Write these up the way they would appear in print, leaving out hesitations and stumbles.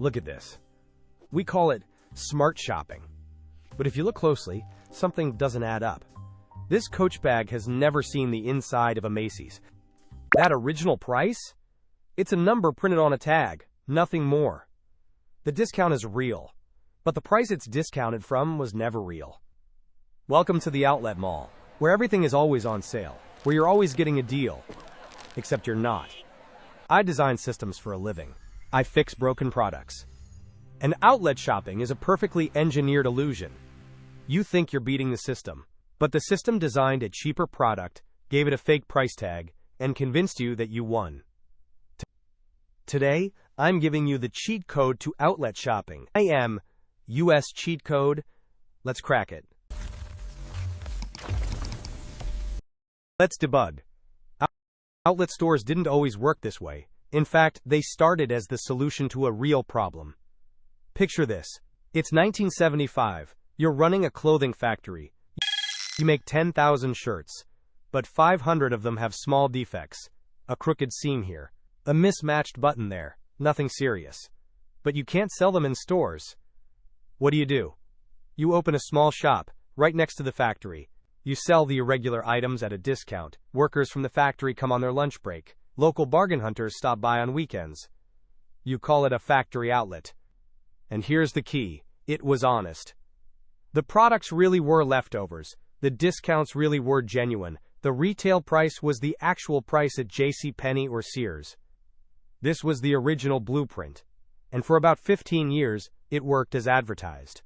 Look at this. We call it smart shopping. But if you look closely, something doesn't add up. This Coach bag has never seen the inside of a Macy's. That original price? It's a number printed on a tag, nothing more. The discount is real, but the price it's discounted from was never real. Welcome to the outlet mall, where everything is always on sale, where you're always getting a deal. Except you're not. I design systems for a living. I fix broken products. And outlet shopping is a perfectly engineered illusion. You think you're beating the system, but the system designed a cheaper product, gave it a fake price tag, and convinced you that you won. Today, I'm giving you the cheat code to outlet shopping. I am US cheat code. Let's crack it. Let's debug. Outlet stores didn't always work this way. In fact, they started as the solution to a real problem. Picture this. It's 1975. You're running a clothing factory. You make 10,000 shirts, but 500 of them have small defects. A crooked seam here. A mismatched button there. Nothing serious. But you can't sell them in stores. What do? You open a small shop right next to the factory. You sell the irregular items at a discount. Workers from the factory come on their lunch break. Local bargain hunters stop by on weekends. You call it a factory outlet. And here's the key. It was honest. The products really were leftovers. The discounts really were genuine. The retail price was the actual price at JCPenney or Sears. This was the original blueprint. And for about 15 years, it worked as advertised.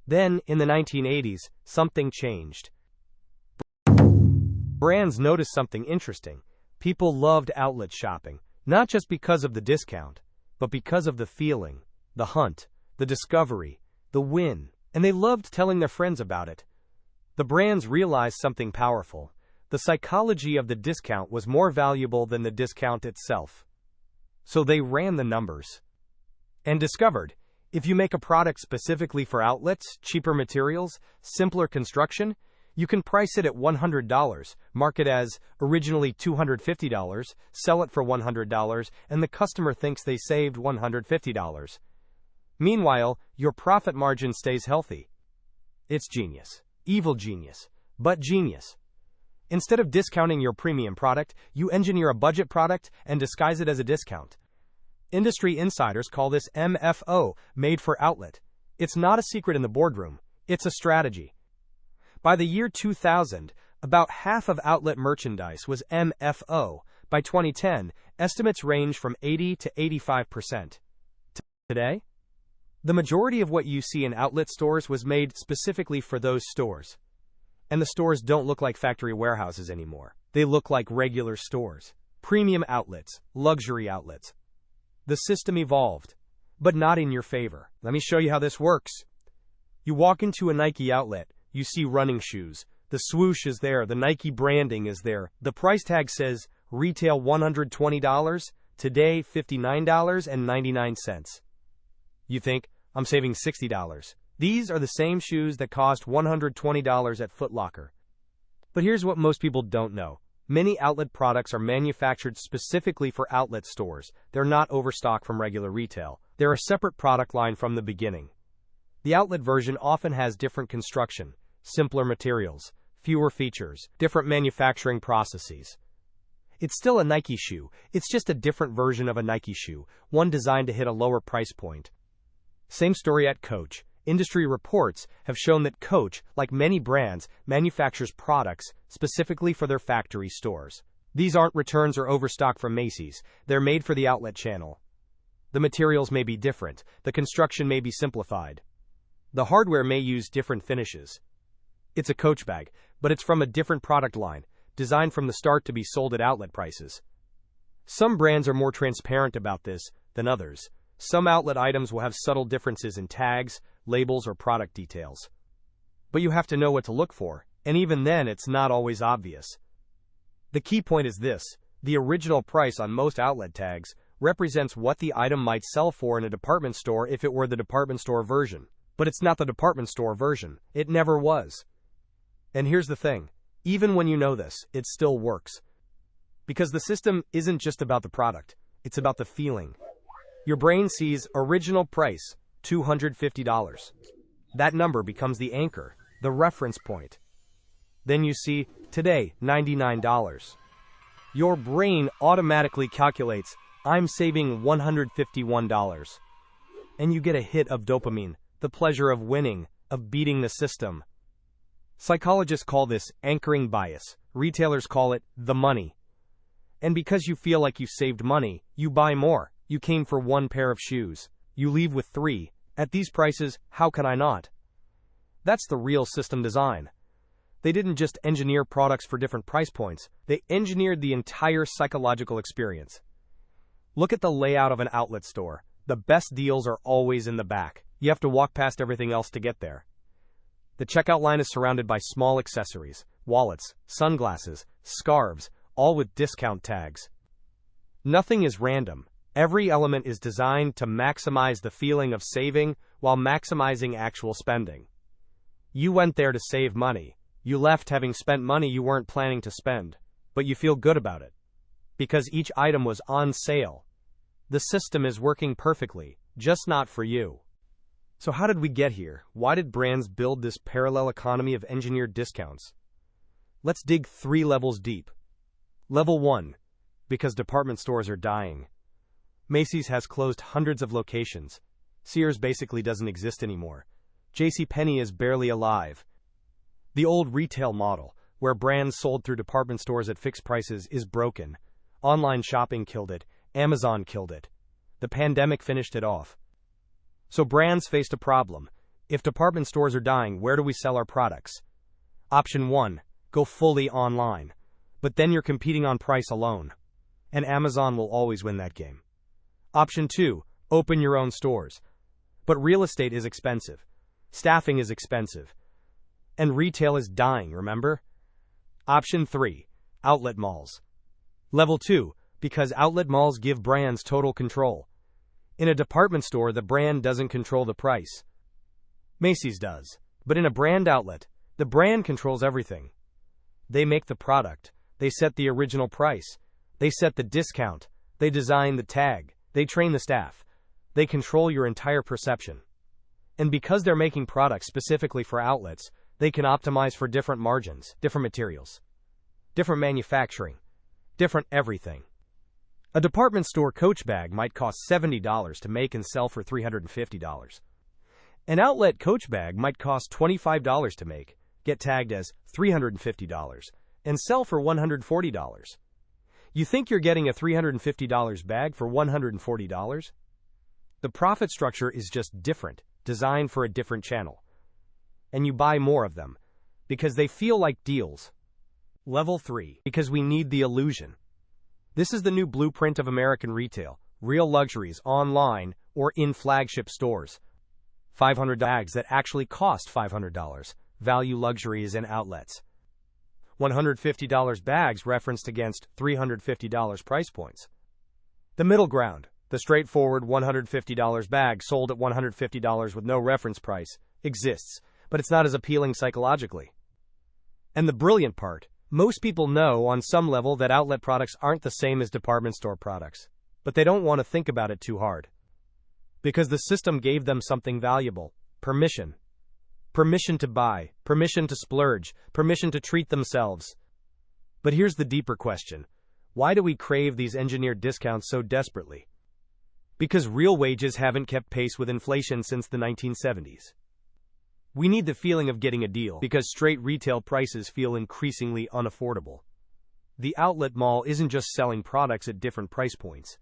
Then, in the 1980s, something changed. Brands noticed something interesting. People loved outlet shopping, not just because of the discount, but because of the feeling, the hunt, the discovery, the win, and they loved telling their friends about it. The brands realized something powerful. The psychology of the discount was more valuable than the discount itself. So they ran the numbers and discovered, if you make a product specifically for outlets, cheaper materials, simpler construction, you can price it at $100, mark it as originally $250, sell it for $100, and the customer thinks they saved $150. Meanwhile, your profit margin stays healthy. It's genius. Evil genius. But genius. Instead of discounting your premium product, you engineer a budget product and disguise it as a discount. Industry insiders call this MFO, made for outlet. It's not a secret in the boardroom. It's a strategy. By the year 2000, about half of outlet merchandise was MFO. By 2010, estimates range from 80 to 85%. Today, the majority of what you see in outlet stores was made specifically for those stores. And the stores don't look like factory warehouses anymore. They look like regular stores. Premium outlets, luxury outlets. The system evolved, but not in your favor. Let me show you how this works. You walk into a Nike outlet. You see running shoes. The swoosh is there. The Nike branding is there. The price tag says retail $120, today $59.99. You think, I'm saving $60. These are the same shoes that cost $120 at Foot Locker. But here's what most people don't know. Many outlet products are manufactured specifically for outlet stores. They're not overstock from regular retail. They're a separate product line from the beginning. The outlet version often has different construction, simpler materials, fewer features, different manufacturing processes. It's still a Nike shoe. It's just a different version of a Nike shoe, one designed to hit a lower price point. Same story at Coach. Industry reports have shown that Coach, like many brands, manufactures products specifically for their factory stores. These aren't returns or overstock from Macy's. They're made for the outlet channel. The materials may be different. The construction may be simplified. The hardware may use different finishes. It's a Coach bag, but it's from a different product line, designed from the start to be sold at outlet prices. Some brands are more transparent about this than others. Some outlet items will have subtle differences in tags, labels, or product details. But you have to know what to look for, and even then it's not always obvious. The key point is this: the original price on most outlet tags represents what the item might sell for in a department store if it were the department store version. But it's not the department store version. It never was. And here's the thing. Even when you know this, it still works. Because the system isn't just about the product. It's about the feeling. Your brain sees original price, $250. That number becomes the anchor, the reference point. Then you see, today, $99. Your brain automatically calculates, I'm saving $151. And you get a hit of dopamine, the pleasure of winning, of beating the system. Psychologists call this anchoring bias. Retailers call it the money. And because you feel like you saved money, you buy more. You came for one pair of shoes. You leave with three. At these prices, how can I not? That's the real system design. They didn't just engineer products for different price points. They engineered the entire psychological experience. Look at the layout of an outlet store. The best deals are always in the back. You have to walk past everything else to get there. The checkout line is surrounded by small accessories, wallets, sunglasses, scarves, all with discount tags. Nothing is random. Every element is designed to maximize the feeling of saving while maximizing actual spending. You went there to save money. You left having spent money you weren't planning to spend, but you feel good about it. Because each item was on sale. The system is working perfectly, just not for you. So how did we get here? Why did brands build this parallel economy of engineered discounts? Let's dig 3 levels deep. Level 1. Because department stores are dying. Macy's has closed hundreds of locations. Sears basically doesn't exist anymore. JCPenney is barely alive. The old retail model, where brands sold through department stores at fixed prices, is broken. Online shopping killed it. Amazon killed it. The pandemic finished it off. So brands faced a problem. If department stores are dying, where do we sell our products? Option 1, go fully online. But then you're competing on price alone. And Amazon will always win that game. Option 2, open your own stores. But real estate is expensive. Staffing is expensive. And retail is dying, remember? Option 3, outlet malls. Level 2, because outlet malls give brands total control. In a department store, the brand doesn't control the price. Macy's does. But in a brand outlet, the brand controls everything. They make the product. They set the original price. They set the discount. They design the tag. They train the staff. They control your entire perception. And because they're making products specifically for outlets, they can optimize for different margins, different materials, different manufacturing, different everything. A department store Coach bag might cost $70 to make and sell for $350. An outlet Coach bag might cost $25 to make, get tagged as $350, and sell for $140. You think you're getting a $350 bag for $140? The profit structure is just different, designed for a different channel. And you buy more of them, because they feel like deals. Level 3, because we need the illusion. This is the new blueprint of American retail, real luxuries online or in flagship stores. $500 bags that actually cost $500, value luxuries in outlets. $150 bags referenced against $350 price points. The middle ground, the straightforward $150 bag sold at $150 with no reference price, exists, but it's not as appealing psychologically. And the brilliant part, most people know on some level that outlet products aren't the same as department store products, but they don't want to think about it too hard. Because the system gave them something valuable, permission. Permission to buy, permission to splurge, permission to treat themselves. But here's the deeper question. Why do we crave these engineered discounts so desperately? Because real wages haven't kept pace with inflation since the 1970s. We need the feeling of getting a deal because straight retail prices feel increasingly unaffordable. The outlet mall isn't just selling products at different price points.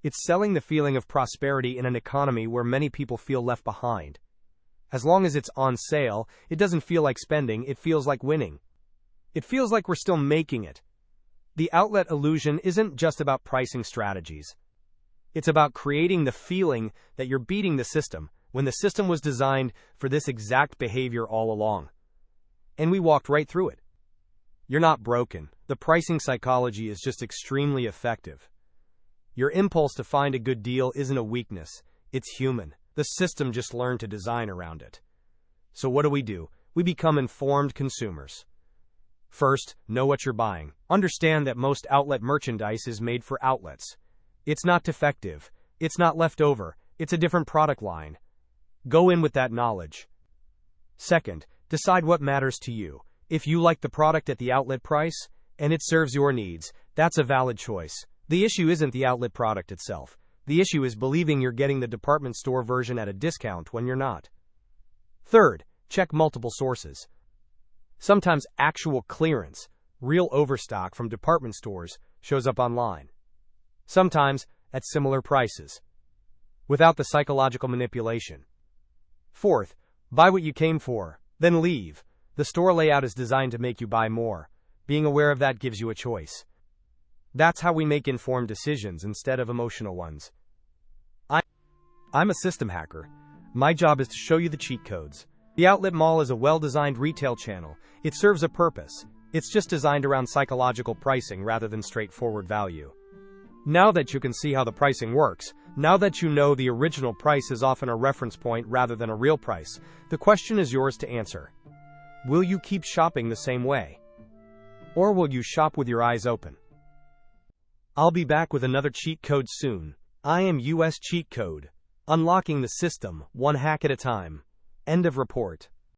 It's selling the feeling of prosperity in an economy where many people feel left behind. As long as it's on sale, it doesn't feel like spending, it feels like winning. It feels like we're still making it. The outlet illusion isn't just about pricing strategies. It's about creating the feeling that you're beating the system, when the system was designed for this exact behavior all along. And we walked right through it. You're not broken. The pricing psychology is just extremely effective. Your impulse to find a good deal isn't a weakness. It's human. The system just learned to design around it. So what do? We become informed consumers. First, know what you're buying. Understand that most outlet merchandise is made for outlets. It's not defective. It's not leftover, it's a different product line. Go in with that knowledge. Second, decide what matters to you. If you like the product at the outlet price, and it serves your needs, that's a valid choice. The issue isn't the outlet product itself. The issue is believing you're getting the department store version at a discount when you're not. Third, check multiple sources. Sometimes actual clearance, real overstock from department stores, shows up online. Sometimes at similar prices, without the psychological manipulation. Fourth, buy what you came for, then leave. The store layout is designed to make you buy more. Being aware of that gives you a choice. That's how we make informed decisions instead of emotional ones. I'm a system hacker. My job is to show you the cheat codes. The outlet mall is a well-designed retail channel. It serves a purpose. It's just designed around psychological pricing rather than straightforward value. Now that you can see how the pricing works, now that you know the original price is often a reference point rather than a real price, the question is yours to answer. Will you keep shopping the same way? Or will you shop with your eyes open? I'll be back with another cheat code soon. I am US Cheat Code. Unlocking the system, one hack at a time. End of report.